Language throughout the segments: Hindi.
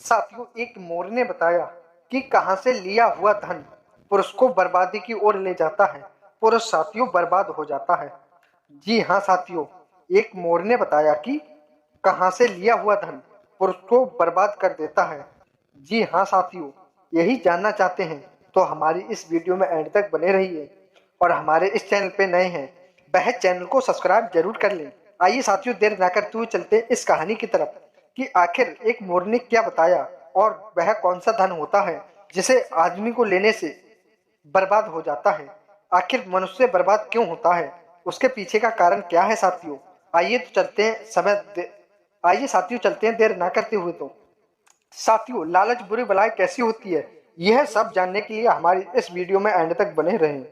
साथियों, एक मोर ने बताया कि कहां से लिया हुआ धन पुरुष को बर्बादी की ओर ले जाता है। पुरुष साथियों बर्बाद हो जाता है। जी हाँ साथियों, एक मोर ने बताया कि कहां से लिया हुआ धन पुरुष को बर्बाद कर देता है। जी हाँ साथियों, यही जानना चाहते हैं तो हमारी इस वीडियो में एंड तक बने रहिए और हमारे इस चैनल पे नए हैं वह चैनल को सब्सक्राइब जरूर कर लें। आइए साथियों, देर ना करते हुए चलते इस कहानी की तरफ कि आखिर एक मोर ने क्या बताया और वह कौन सा धन होता है जिसे आदमी को लेने से बर्बाद हो जाता है। आखिर मनुष्य बर्बाद क्यों होता है, उसके पीछे का कारण क्या है साथियों। आइए तो चलते हैं आइए साथियों चलते हैं देर ना करते हुए। तो साथियों, लालच बुरी बलाएं कैसी होती है, यह सब जानने के लिए हमारी इस वीडियो में एंड तक बने रहें।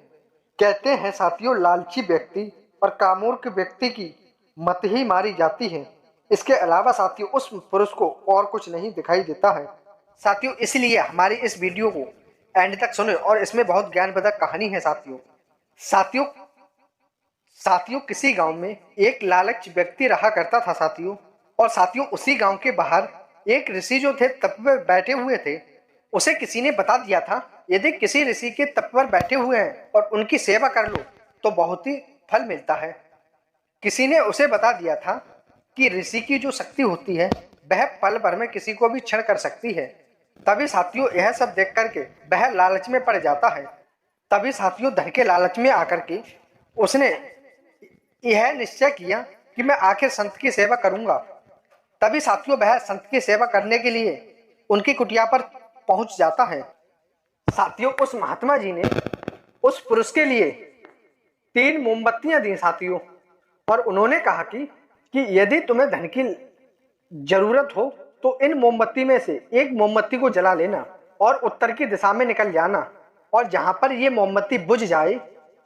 कहते हैं साथियों, लालची व्यक्ति और कामुक व्यक्ति की मत ही मारी जाती है। इसके अलावा साथियों उस पुरुष को और कुछ नहीं दिखाई देता है। साथियों, इसलिए हमारी इस वीडियो को एंड तक सुने और इसमें बहुत ज्ञानवर्धक कहानी है साथियों। साथियों साथियों किसी गांव में एक लालच व्यक्ति रहा करता था साथियों। और साथियों उसी गांव के बाहर एक ऋषि जो थे तप पर बैठे हुए थे। उसे किसी ने बता दिया था, यदि किसी ऋषि के तप पर बैठे हुए हैं और उनकी सेवा कर लो तो बहुत ही फल मिलता है। किसी ने उसे बता दिया था कि ऋषि की जो शक्ति होती है वह पल भर में किसी को भी क्षण कर सकती है। तभी साथियों यह सब देख करके वह लालच में पड़ जाता है। तभी साथियों धन के लालच में आकर के उसने यह निश्चय किया कि मैं आखिर संत की सेवा करूंगा। तभी साथियों वह संत की सेवा करने के लिए उनकी कुटिया पर पहुंच जाता है। साथियों उस महात्मा जी ने उस पुरुष के लिए 3 मोमबत्तियां दी साथियों। और उन्होंने कहा कि यदि तुम्हें धन की जरूरत हो तो इन मोमबत्ती में से एक मोमबत्ती को जला लेना और उत्तर की दिशा में निकल जाना। और जहां पर ये मोमबत्ती बुझ जाए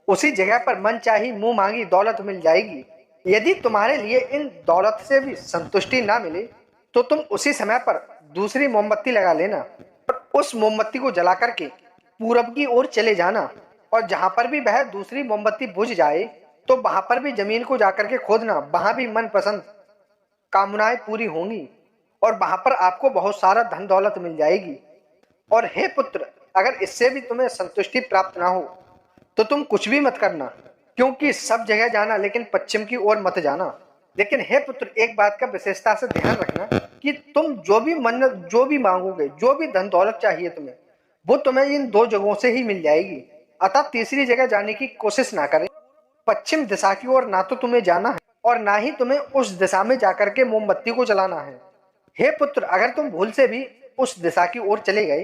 उसी जगह पर मन चाही मुंह मांगी दौलत मिल जाएगी। यदि तुम्हारे लिए इन दौलत से भी संतुष्टि ना मिले तो तुम उसी समय पर दूसरी मोमबत्ती लगा लेना और उस मोमबत्ती को जला करके पूरब की ओर चले जाना। और जहां पर भी वह दूसरी मोमबत्ती बुझ जाए तो वहां पर भी जमीन को जाकर के खोदना, वहां भी मनपसंद कामनाएं पूरी होंगी और वहां पर आपको बहुत सारा धन दौलत मिल जाएगी। और हे पुत्र, अगर इससे भी तुम्हें संतुष्टि प्राप्त ना हो तो तुम कुछ भी मत करना, क्योंकि सब जगह जाना लेकिन पश्चिम की ओर मत जाना। लेकिन हे पुत्र, एक बात का विशेषता से ध्यान रखना कि तुम जो भी मांगोगे, जो भी धन दौलत चाहिए तुम्हें, वो तुम्हें इन 2 जगहों से ही मिल जाएगी। अतः तीसरी जगह जाने की कोशिश ना करें। पश्चिम दिशा की ओर ना तो तुम्हें जाना है और ना ही तुम्हें उस दिशा में जाकर के मोमबत्ती को जलाना है। हे पुत्र, अगर तुम भूल से भी उस दिशा की ओर चले गए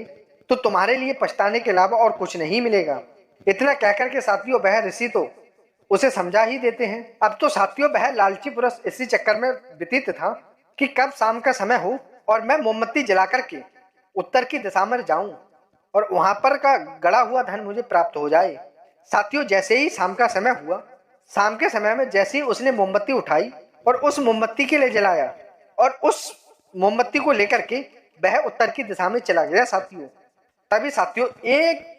तो तुम्हारे लिए पछताने के अलावा और कुछ नहीं मिलेगा। इतना कहकर के साथियों वह ऋषि तो उसे समझा ही देते हैं। अब तो साथियों वह लालची पुरुष इसी चक्कर में व्यतीत था कि कब शाम का समय हो और मैं मोमबत्ती जला करके उत्तर की दिशा में जाऊं और वहां पर का गड़ा हुआ धन मुझे प्राप्त हो जाए। साथियों जैसे ही शाम का समय हुआ, शाम के समय में जैसे ही उसने मोमबत्ती उठाई और उस मोमबत्ती के लिए जलाया और उस मोमबत्ती को लेकर के वह उत्तर की दिशा में चला गया साथियों। तभी साथियों एक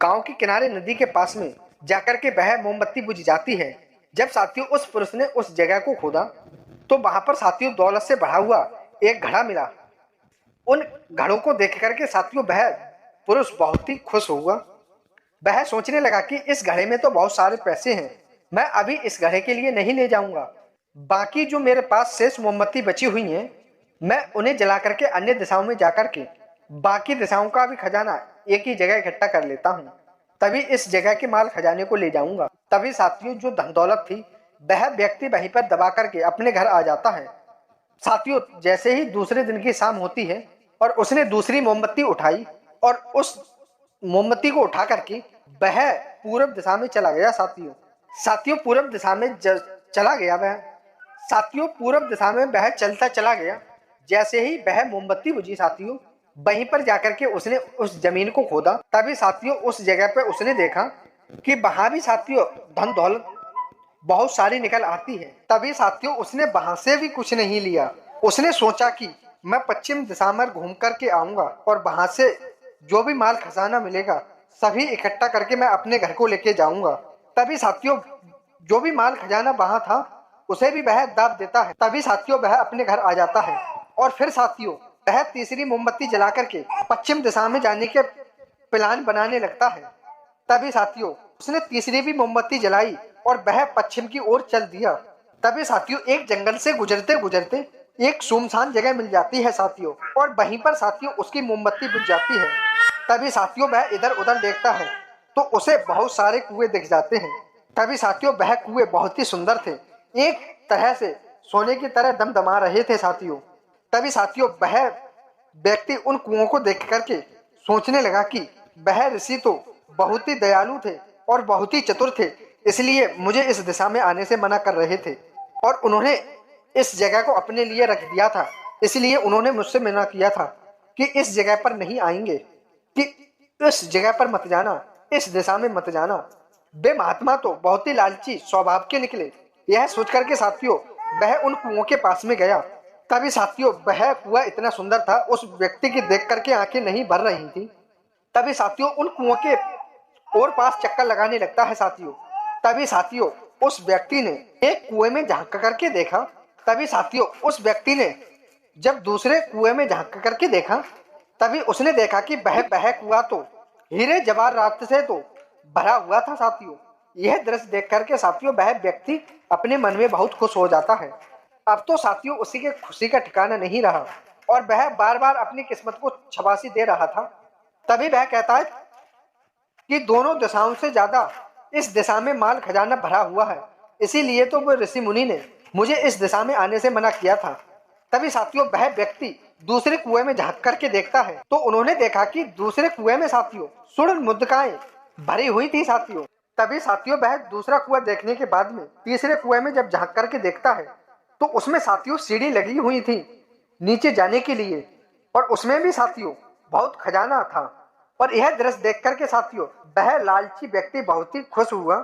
गांव के किनारे नदी के पास में जाकर के वह मोमबत्ती बुझ जाती है। जब साथियों उस पुरुष ने उस जगह को खोदा तो वहां पर साथियों दौलत से भरा हुआ एक घड़ा मिला। उन घड़ों को देख करके साथियों वह पुरुष बहुत ही खुश हुआ। वह सोचने लगा कि इस घड़े में तो बहुत सारे पैसे हैं, मैं अभी इस घड़े के लिए नहीं ले जाऊंगा। बाकी जो मेरे पास शेष मोमबत्ती बची हुई हैं, मैं उन्हें जला करके अन्य दिशाओं में जाकर के बाकी दिशाओं का भी खजाना एक ही जगह इकट्ठा कर लेता हूँ, तभी इस जगह के माल खजाने को ले जाऊंगा। तभी साथियों जो धन दौलत थी वह व्यक्ति वहीं पर दबा करके अपने घर आ जाता है। साथियों जैसे ही दूसरे दिन की शाम होती है और उसने दूसरी मोमबत्ती उठाई और उस मोमबत्ती को उठा करके वह पूरब दिशा में चला गया साथियों। साथियों पूरब दिशा में चला गया वह। साथियों पूरब दिशा में वह चलता चला गया। जैसे ही वह मोमबत्ती बुझी साथियों, वहीं पर जाकर के उसने उस जमीन को खोदा। तभी साथियों उस जगह पे उसने देखा कि वहां भी साथियों धन दौलत बहुत सारी निकल आती है। तभी साथियों उसने वहां से भी कुछ नहीं लिया। उसने सोचा कि मैं पश्चिम दिशा में घूम करके आऊंगा और वहां से जो भी माल खजाना मिलेगा सभी इकट्ठा करके मैं अपने घर को लेके जाऊंगा। तभी साथियों जो भी माल खजाना वहां था उसे भी वह दाब देता है। तभी साथियों वह अपने घर आ जाता है और फिर साथियों वह तीसरी मोमबत्ती जला करके पश्चिम दिशा में जाने के प्लान बनाने लगता है। तभी साथियों उसने तीसरी भी मोमबत्ती जलाई और वह पश्चिम की ओर चल दिया। तभी साथियों एक जंगल से गुजरते गुजरते एक सुनसान जगह मिल जाती है साथियों, और वहीं पर साथियों उसकी मोमबत्ती बुझ जाती है। तभी साथियों वह इधर उधर देखता है तो उसे बहुत सारे कुएं दिख जाते हैं। तभी साथियों वह कुएं बहुत ही सुंदर थे, एक तरह से सोने की तरह दमदमा रहे थे साथियों। तभी साथियों वह व्यक्ति उन कुओं को देख करके सोचने लगा कि वह ऋषि तो बहुत ही दयालु थे और बहुत ही चतुर थे, इसलिए मुझे इस दिशा में आने से मना कर रहे थे और उन्होंने इस जगह को अपने लिए रख दिया था। इसलिए उन्होंने मुझसे मना किया था कि इस जगह पर नहीं आएंगे, कि इस जगह पर मत जाना, इस दिशा में मत जाना। वे महात्मा तो बहुत ही लालची स्वभाव के निकले। यह सोच करके साथियों वह उन कुओं के पास में गया। तभी साथियों वह कुआं इतना सुंदर था, उस व्यक्ति की देख करके आंखें नहीं भर रही थी। तभी साथियों उन कुओं के और पास चक्कर लगाने लगता है साथियों। तभी साथियों उस व्यक्ति ने एक कुएं में झांक करके देखा। तभी साथियों उस व्यक्ति ने जब दूसरे कुएं में झांक करके देखा, तभी उसने देखा कि वह कुआं तो हीरे जवाहरात से तो भरा हुआ था साथियों। यह दृश्य देख करके साथियों वह व्यक्ति अपने मन में बहुत खुश हो जाता है। अब तो साथियों उसी के खुशी का ठिकाना नहीं रहा और वह बार बार अपनी किस्मत को शाबाशी दे रहा था। तभी वह कहता है कि दोनों दिशाओं से ज्यादा इस दिशा में माल खजाना भरा हुआ है, इसीलिए तो वो ऋषि मुनि ने मुझे इस दिशा में आने से मना किया था। तभी साथियों वह व्यक्ति दूसरे कुएं में झांक करके देखता है तो उन्होंने देखा कि दूसरे कुएं में साथियों स्वर्ण मुद्रिकाएं भरी हुई थी साथियों। तभी साथियों वह दूसरा कुआं देखने के बाद में तीसरे कुएं में जब झांक करके देखता है तो उसमें साथियों सीढ़ी लगी हुई थी नीचे जाने के लिए, और उसमें भी साथियों बहुत खजाना था। और यह दृश्य देख करके साथियों वह लालची व्यक्ति बहुत ही खुश हुआ।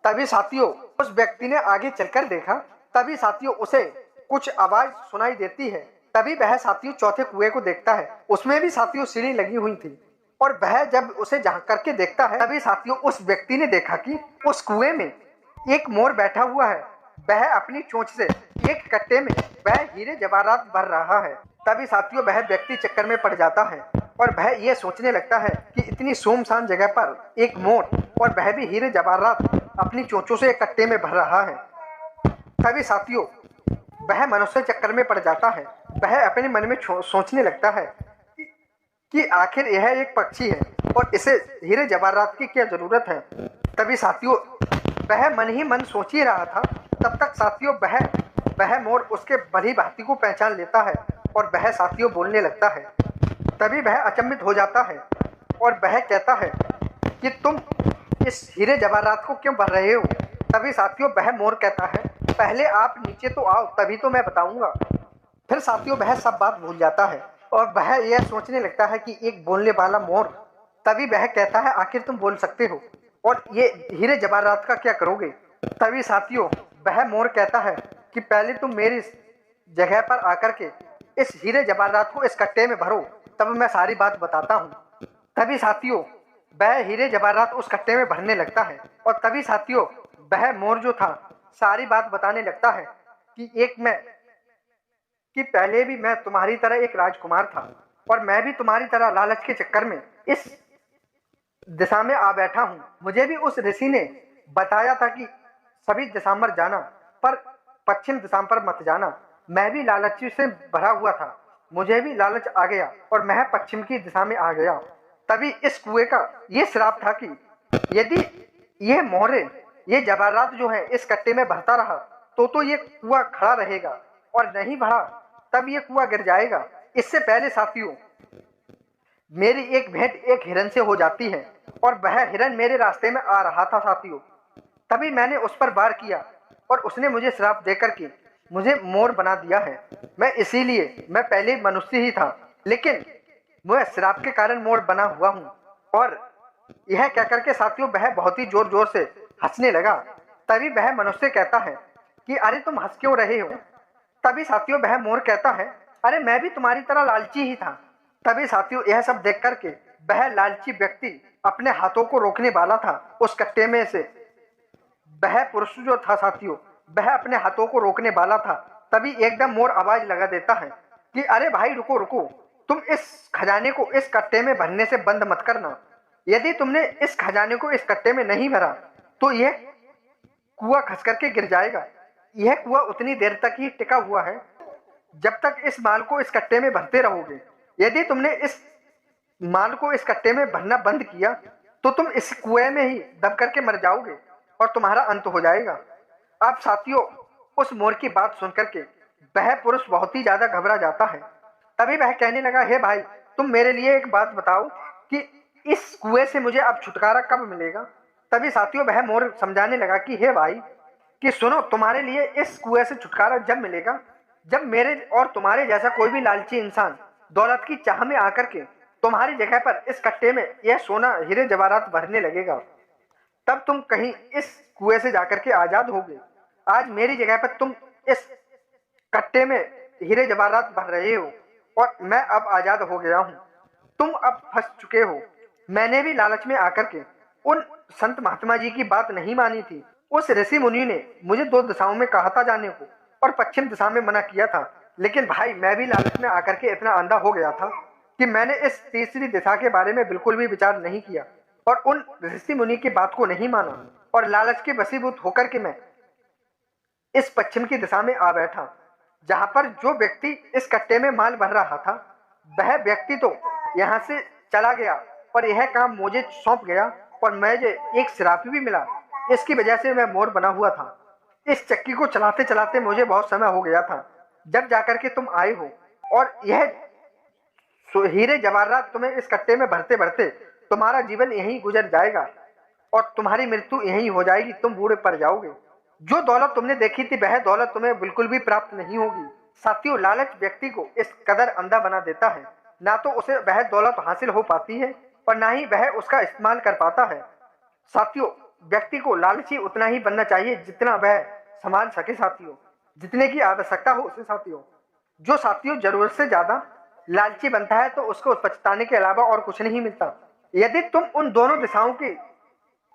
तभी साथियों उस व्यक्ति ने आगे चलकर देखा। तभी साथियों उसे कुछ आवाज सुनाई देती है। तभी वह साथियों चौथे कुएं को देखता है, उसमें भी साथियों सीढ़ी लगी हुई थी। और वह जब उसे झांक करके देखता है तभी साथियों उस व्यक्ति ने देखा कि उस कुएं में एक मोर बैठा हुआ है। वह अपनी चोंच से एक कट्टे में वह हीरे जवाहरात भर रहा है। तभी साथियों वह व्यक्ति चक्कर में पड़ जाता है और वह यह सोचने लगता है कि इतनी सुनसान जगह पर एक मोर और वह भी हीरे जवाहरात अपनी चोंचों से एक कट्टे में भर रहा है। तभी साथियों वह मनुष्य चक्कर में पड़ जाता है। वह अपने मन में सोचने लगता है कि आखिर यह एक पक्षी है और इसे हीरे जवाहरात की क्या जरूरत है। तभी साथियों वह मन ही मन सोच ही रहा था, तब तक साथियों वह मोर उसके भली भांति को पहचान लेता है और वह साथियों बोलने लगता है। तभी वह अचंभित हो जाता है और वह कहता है कि तुम इस हीरे जवाहरात को क्यों भर रहे हो। तभी साथियों वह मोर कहता है, पहले आप नीचे तो आओ तभी तो मैं बताऊंगा। फिर साथियों वह सब बात भूल जाता है और वह यह सोचने लगता है कि एक बोलने वाला मोर। तभी वह कहता है, आखिर तुम बोल सकते हो और ये हीरे जवाहरात का क्या करोगे। तभी साथियों वह मोर कहता है कि पहले तुम मेरी जगह पर आकर के इस हीरे जवाहरात को इस कट्टे में भरो, तब मैं सारी बात बताता हूँ। तभी साथियों वह हीरे जवाहरात उस कट्टे में भरने लगता है और तभी साथियों वह मोर जो था सारी बात बताने लगता है कि पहले भी मैं तुम्हारी तरह एक राजकुमार था और मैं भी तुम्हारी तरह लालच के चक्कर में इस दिशा में आ बैठा हूँ। मुझे भी उस ऋषि ने बताया था कि सभी दिशा पर जाना, पर पश्चिम दिशा पर मत जाना। मैं भी लालच से भरा हुआ था, मुझे भी लालच आ गया और मैं पश्चिम की दिशा में आ गया। तभी इस कुएं का ये श्राप था कि यदि ये मोहरे ये जवाहरात जो है इस कट्टे में भरता रहा तो ये कुआं खड़ा रहेगा और नहीं भरा तब ये कुआं गिर जाएगा। इससे पहले साथियों मेरी एक भेंट एक हिरन से हो जाती है और वह हिरन मेरे रास्ते में आ रहा था साथियों। तभी मैंने उस पर वार किया और उसने मुझे श्राप देकर के मुझे मोर बना दिया है। मैं पहले मनुष्य ही था, लेकिन मैं श्राप के कारण मोर बना हुआ हूँ। और यह कहकर के साथियों वह बहुत ही जोर जोर से हंसने लगा। तभी वह मनुष्य कहता है कि अरे तुम हंस क्यों रहे हो। तभी साथियों वह मोर कहता है, अरे मैं भी तुम्हारी तरह लालची ही था। तभी साथियों यह सब देख करके वह लालची व्यक्ति अपने हाथों को रोकने वाला था उस कट्टे में से। वह पुरुष जो था साथियों वह अपने हाथों को रोकने वाला था, तभी एकदम मोर आवाज लगा देता है कि अरे भाई रुको रुको, तुम इस खजाने को इस कट्टे में भरने से बंद मत करना। यदि तुमने इस खजाने को इस कट्टे में नहीं भरा तो यह कुआं खस करके गिर जाएगा। यह कुआं उतनी देर तक ही टिका हुआ है जब तक इस माल को इस कट्टे में भरते रहोगे। यदि तुमने इस माल को इस कट्टे में भरना बंद किया तो तुम इस कुएं में ही दब करके मर जाओगे और तुम्हारा अंत हो जाएगा। अब साथियों, उस मोर की बात सुनकर के वह पुरुष बहुत ही ज्यादा घबरा जाता है। तभी वह कहने लगा, हे भाई, तुम मेरे लिए एक बात बताओ कि इस कुएं से मुझे अब छुटकारा कब मिलेगा। तभी साथियों वह मोर समझाने लगा कि हे भाई, कि सुनो, तुम्हारे लिए इस कुएं से छुटकारा जब मिलेगा जब मेरे और तुम्हारे जैसा कोई भी लालची इंसान दौलत की चाह में आकर के तुम्हारी जगह पर इस कट्टे में यह सोना हीरे जवाहरात भरने लगेगा, तब तुम कहीं इस कुएं से जाकर के आजाद होगे। आज मेरी जगह पर तुम इस कट्टे में हीरे जवाहरात भर रहे हो और मैं अब आजाद हो गया हूं। तुम अब फंस चुके हो। मैंने भी लालच में आकर के उन संत महात्मा जी की बात नहीं मानी थी। उस ऋषि मुनि ने मुझे 2 दिशाओं में कहा था जाने को और पश्चिम दिशा में मना किया था। लेकिन भाई, मैं भी लालच में आकर के इतना अंधा हो गया था कि मैंने इस तीसरी दिशा के बारे में बिल्कुल भी विचार नहीं किया और उन ऋषि मुनि की बात को नहीं माना और लालच के वशीभूत होकर के मैं इस पश्चिम की दिशा में आ बैठा, जहां पर जो व्यक्ति इस कट्टे में माल भर रहा था वह व्यक्ति तो यहाँ से चला गया और यह काम मुझे सौंप गया और मुझे एक श्राप भी मिला। इसकी वजह से मैं मोर बना हुआ था। इस चक्की को चलाते चलाते मुझे बहुत समय हो गया था, जब जाकर के तुम आए हो और यह हीरे जवाहरात तुम्हें इस कट्टे में भरते भरते तुम्हारा जीवन यहीं गुजर जाएगा और तुम्हारी मृत्यु यहीं हो जाएगी। तुम बूढ़े पड़ जाओगे। जो दौलत तुमने देखी थी वह दौलत तुम्हें बिल्कुल भी प्राप्त नहीं होगी। साथियों, लालच व्यक्ति को इस कदर अंधा बना देता है, ना तो उसे वह दौलत हासिल हो पाती है और ना ही वह उसका इस्तेमाल कर पाता है। साथियों, व्यक्ति को लालची उतना ही बनना चाहिए जितना वह संभाल सके। साथियों, जितने की आवश्यकता हो उसे। साथियों, जो साथियों जरूरत से ज्यादा लालची बनता है तो उसको पछताने के अलावा और कुछ नहीं मिलता। यदि तुम उन दोनों दिशाओं के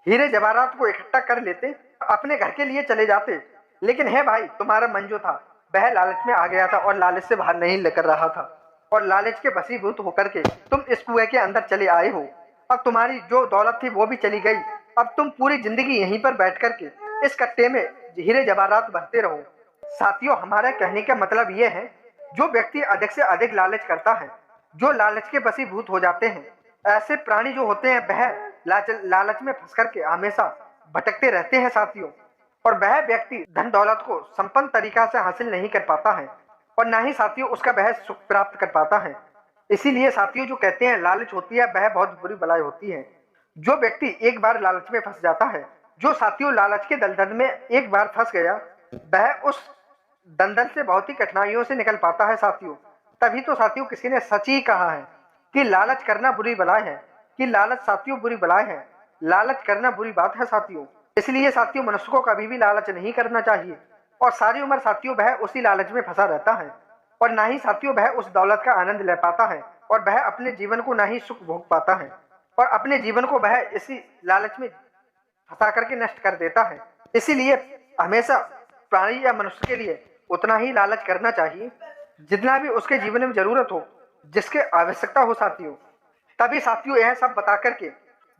हीरे जवाहरात को इकट्ठा कर लेते, अपने घर के लिए चले जाते, लेकिन है भाई, तुम्हारा मन जो था वह लालच में आ गया था और लालच से बाहर नहीं लेकर रहा था और लालच के वशीभूत होकर के तुम इस कुएं के अंदर चले आए हो। अब तुम्हारी जो दौलत थी वो भी चली गई। अब तुम पूरी जिंदगी यहीं पर बैठ करके इस कट्टे में हीरे जवाहरात भरते रहो। साथियों, हमारे कहने का मतलब ये है, जो व्यक्ति अधिक से अधिक लालच करता है, जो लालच के वशीभूत हो जाते हैं, ऐसे प्राणी जो होते हैं वह लालच में फंस करके हमेशा भटकते रहते हैं। साथियों, और वह व्यक्ति धन दौलत को संपन्न तरीका से हासिल नहीं कर पाता है और ना ही साथियों उसका वह सुख प्राप्त कर पाता है। इसीलिए साथियों, जो कहते हैं लालच होती है वह बहुत बुरी बलाई होती है। जो व्यक्ति एक बार लालच में फंस जाता है, जो साथियों लालच के दलदल में एक बार फंस गया, वह उस दलदल से बहुत ही कठिनाइयों से निकल पाता है। साथियों, तभी तो साथियों किसी ने सच ही कहा है कि लालच करना बुरी बलाई है, कि लालच साथियों बुरी बलाई है, लालच करना बुरी बात है। साथियों, इसलिए साथियों मनुष्य को कभी भी लालच नहीं करना चाहिए और सारी उम्र साथियों वह उसी लालच में फंसा रहता है और ना ही साथियों वह उस दौलत का आनंद ले पाता है और वह अपने जीवन को ना ही सुख भोग पाता है और अपने जीवन को वह इसी लालच में फंसा करके नष्ट कर देता है। इसीलिए हमेशा प्राणी या मनुष्य के लिए उतना ही लालच करना चाहिए जितना भी उसके जीवन में जरूरत हो, जिसके आवश्यकता हो। साथियों, तभी साथियों यह सब बता करके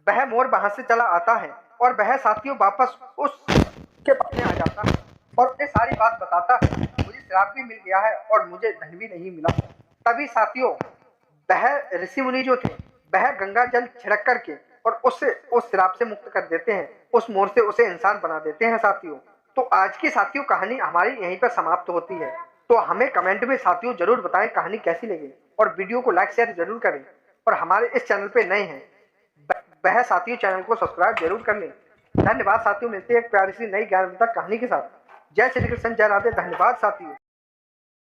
वह मोर वहां से चला आता है और वह साथियों वापस उसके पास में आ जाता है और ये सारी बात बताता है, मुझे श्राप भी मिल गया है और मुझे धन भी नहीं मिला। तभी साथियों वह ऋषि मुनि जो थे वह गंगा जल छिड़क करके और उससे उस श्राप से मुक्त कर देते हैं, उस मोर से उसे इंसान बना देते हैं। साथियों, तो आज की साथियों कहानी हमारी यहीं पर समाप्त होती है। तो हमें कमेंट में साथियों जरूर बताएं कहानी कैसी लगी और वीडियो को लाइक शेयर जरूर करें और हमारे इस चैनल पे नए हैं वह साथियों चैनल को सब्सक्राइब जरूर कर लें। धन्यवाद साथियों, मिलते हैं एक प्यारी सी नई ज्ञानवर्धक कहानी के साथ। जय श्री कृष्ण, जय राधे। धन्यवाद साथियों।